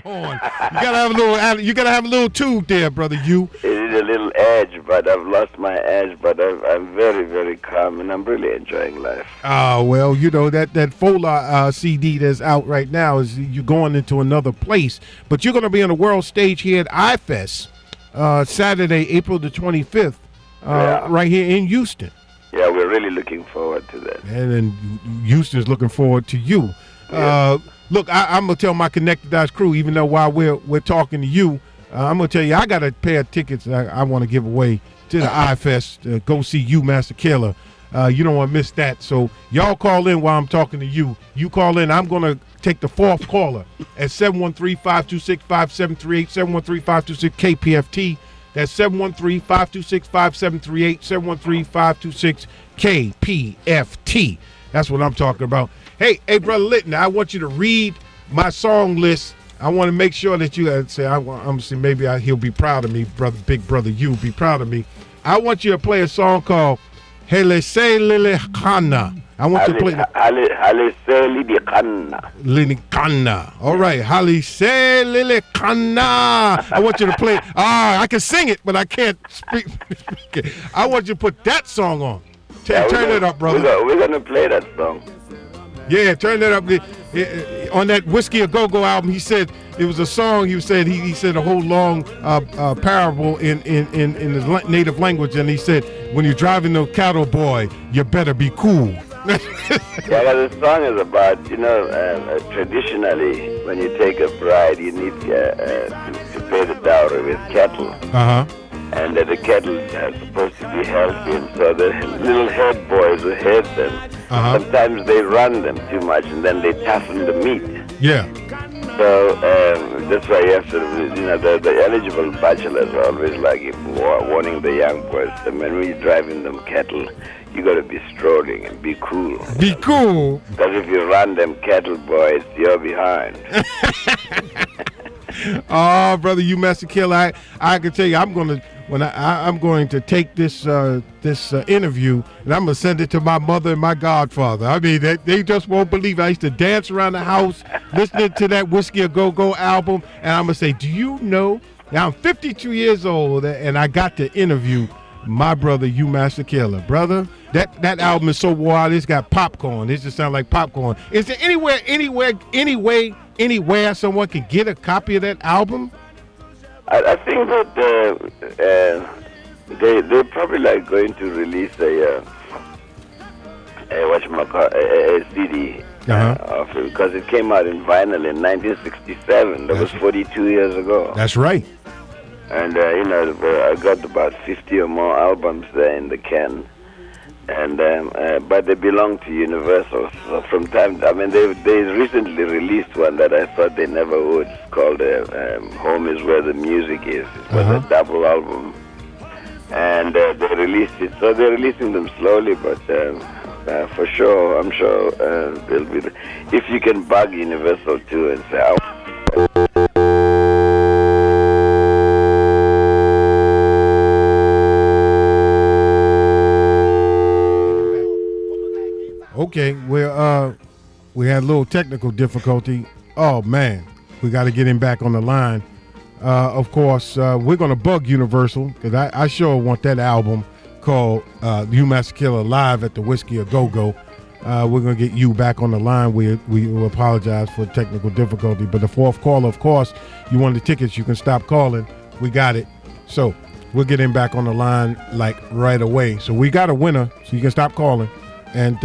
horn. You gotta have a little tube there, brother. You. It is a little edge, but I've lost my edge. But I'm very, very calm, and I'm really enjoying life. Well, you know that Fola CD that's out right now is you're going into another place, but you're going to be on the world stage here at iFest Saturday, April the 25th, right here in Houston. Yeah, we're really looking forward to that. And then Houston's looking forward to you. Yeah. Look, I'm gonna tell my Connected Dots crew, even though while we're talking to you, I'm gonna tell you I got a pair of tickets that I want to give away to the iFest. Go see Hugh Masekela. You don't want to miss that. So y'all call in while I'm talking to you. You call in. I'm gonna take the fourth caller at 713-526-5738, 713-526-KPFT. That's 713-526-5738, 713-526-KPFT. That's what I'm talking about. Hey, Brother Litton, I want you to read my song list. I want to make sure that you say, I'm saying maybe he'll be proud of me, big brother, you'll be proud of me. I want you to play a song called Halise Lili Khana. I want you to play Halise Lili Khana. Lili Khana. All right, Halise Lili Khana. I want you to play. I can sing it, but I can't speak. I want you to put that song on. Turn it up, brother. We're going to play that song. Yeah, turn that up. On that Whiskey A Go-Go album, he said it was a song. He said he said a whole long parable in his native language, and he said, when you're driving the cattle boy, you better be cool. Yeah, the song is about, traditionally, when you take a bride, you need to pay the dowry with cattle. And the cattle are supposed to be healthy, and so the little head boys who head them, sometimes they run them too much, and then they toughen the meat. Yeah. So that's why you have to, the eligible bachelors are always like warning the young boys that when we're driving them cattle, you got to be strolling and be cool. Be cool. Because if you run them cattle boys, you're behind. Oh, brother, Hugh Masekela, I can tell you, I'm going to take this interview, and I'm going to send it to my mother and my godfather. I mean, they just won't believe it. I used to dance around the house listening to that Whiskey A Go-Go album, and I'm going to say, do you know, now I'm 52 years old, and I got to interview my brother, Hugh Masekela. Brother, that album is so wild, it's got popcorn. It just sounds like popcorn. Is there anywhere someone can get a copy of that album? I think that they're probably like going to release a CD of it, because it came out in vinyl in 1967. That was 42 years ago. That's right. And I got about 50 or more albums there in the can. And but they belong to Universal. So from time, they recently released one that I thought they never would. It's called "Home Is Where the Music Is." It was a double album, and they released it. So they're releasing them slowly, but for sure, I'm sure they'll be. If you can bug Universal too and say, okay, we had a little technical difficulty. Oh man, we got to get him back on the line. Of course, we're gonna bug Universal, because I sure want that album called Hugh Masekela Live at the Whiskey A Go-Go. We're gonna get you back on the line. We apologize for technical difficulty, but the fourth caller, of course, you want the tickets, you can stop calling. We got it. So we'll get him back on the line like right away. So we got a winner, so you can stop calling. And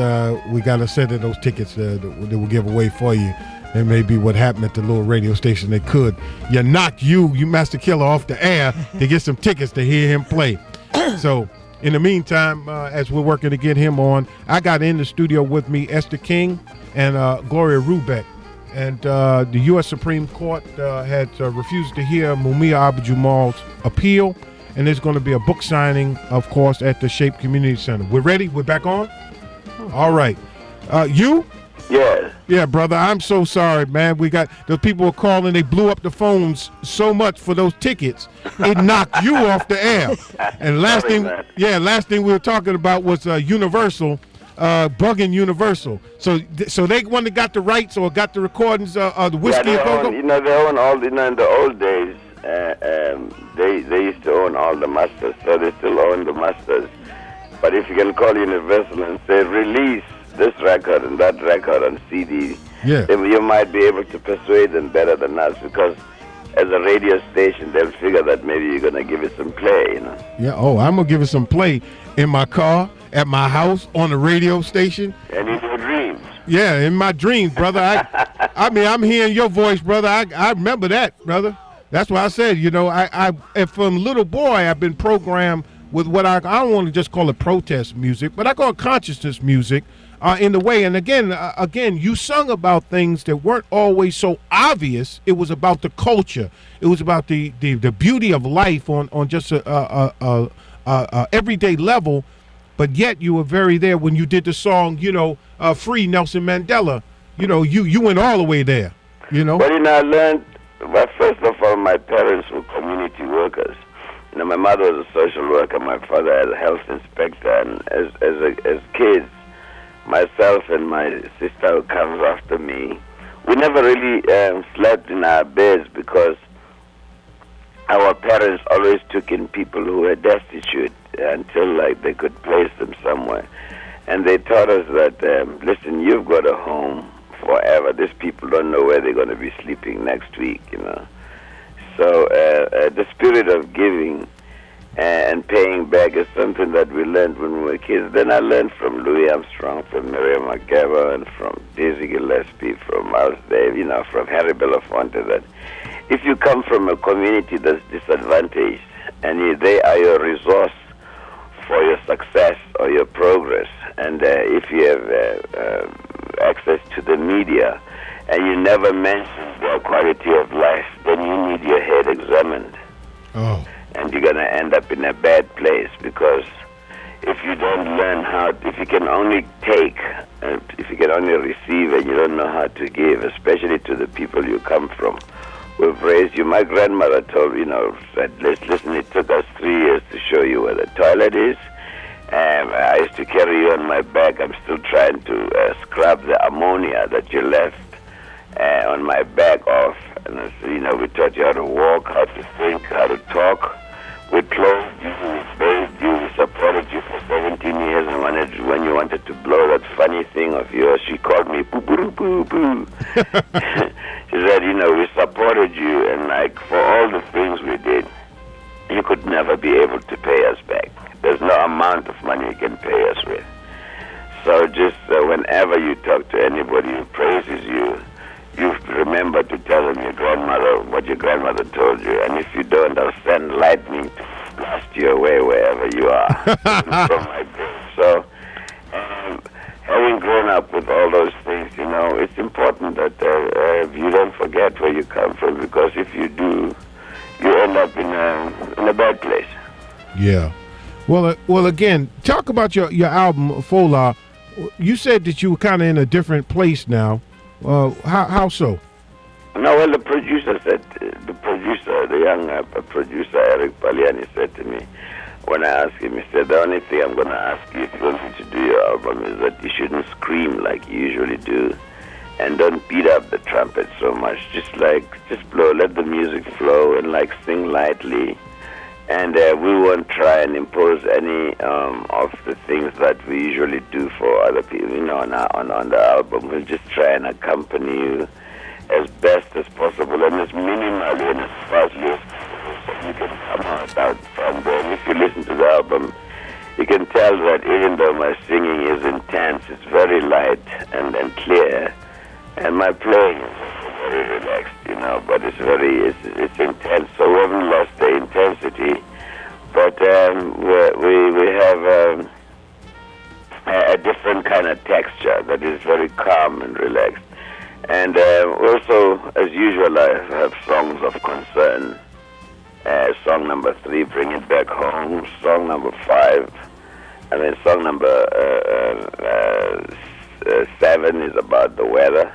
we got a set of those tickets that we'll give away for you. It may be what happened at the little radio station. They could. You knocked Hugh Masekela off the air to get some tickets to hear him play. So in the meantime, as we're working to get him on, I got in the studio with me Esther King and Gloria Rubeck. And the U.S. Supreme Court had refused to hear Mumia Abu-Jamal's appeal. And there's going to be a book signing, of course, at the Shape Community Center. We're ready? We're back on? All right. You? Yes. Yeah, brother, I'm so sorry, man. We got those people were calling. They blew up the phones so much for those tickets. It knocked you off the air. And last thing we were talking about was Universal. bugging Universal. So they one that got the rights or got the recordings of the Whiskey and Go-Go? You know, they own all. You know, in the old days, they used to own all the masters, so they still own the masters. But if you can call Universal and say, release this record and that record on CD, then you might be able to persuade them better than us, because as a radio station, they'll figure that maybe you're going to give it some play, you know. Yeah, I'm going to give it some play in my car, at my house, on the radio station. And in your dreams. Yeah, in my dreams, brother. I mean, I'm hearing your voice, brother. I remember that, brother. That's why I said, you know, I from little boy, I've been programmed with what I don't want to just call it protest music, but I call it consciousness music in the way. And again, you sung about things that weren't always so obvious. It was about the culture. It was about the beauty of life on just a everyday level. But yet you were very there when you did the song, you know, Free Nelson Mandela. You know, you went all the way there, you know. Well, you know, I learned, well, first of all, my parents were community workers. You know, my mother was a social worker, my father as a health inspector, and as kids, myself and my sister who comes after me, we never really slept in our beds, because our parents always took in people who were destitute until like they could place them somewhere. And they taught us that, listen, you've got a home forever. These people don't know where they're going to be sleeping next week, you know. So the spirit of giving and paying back is something that we learned when we were kids. Then I learned from Louis Armstrong, from Miriam Makeba, and from Dizzy Gillespie, from Miles Davis, you know, from Harry Belafonte, that if you come from a community that's disadvantaged and they are your resource for your success or your progress, and if you have access to the media and you never mention their quality of life, then you need your head examined. Oh. And you're going to end up in a bad place, because if you don't learn if you can only take, if you can only receive and you don't know how to give, especially to the people you come from, who've raised you. My grandmother told, you know, said, listen, it took us 3 years to show you where the toilet is. I used to carry you on my back. I'm still trying to scrub the ammonia that you left on my back off. And, you know, we taught you how to walk, how to think, how to talk. We clothed you, we bathed you, we supported you for 17 years. And when you wanted to blow that funny thing of yours, she called me boo-boo-boo-boo. She said, you know, we supported you, and like for all the things we did, you could never be able to pay us back. There's no amount of money you can pay us with. So just whenever you talk to anybody who praises you, you remember to tell them your grandmother, what your grandmother told you. And if you don't, I'll send lightning to blast you away wherever you are. From my day. So having grown up with all those things, you know, it's important that you don't forget where you come from, because if you do, you end up in a bad place. Yeah. Well, again, talk about your album, Fola. You said that you were kind of in a different place now. How so? No, well, the producer, the young producer, Eric Paliani, said to me, when I asked him, he said, the only thing I'm going to ask you if you want me to do your album is that you shouldn't scream like you usually do, and don't beat up the trumpet so much. Just blow, let the music flow, and like sing lightly. And we won't try and impose any of the things that we usually do for other people, you know, on the album. We'll just try and accompany you as best as possible and as minimally and as fastly as possible, so you can come out from there. And if you listen to the album, you can tell that even though my singing is intense, it's very light and clear, and my playing is very relaxed, you know, but it's intense, so we haven't lost the intensity, but we have a different kind of texture that is very calm and relaxed. And also, as usual, I have songs of concern. Song number 3, Bring It Back Home. Song number 5, song number 7 is about the weather.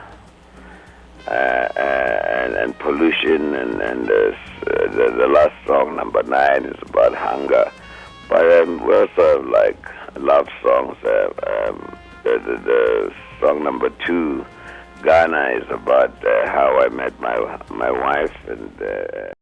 And pollution, and the last song, number 9, is about hunger. But we also have like love songs, the song number 2, Ghana, is about how I met my wife, and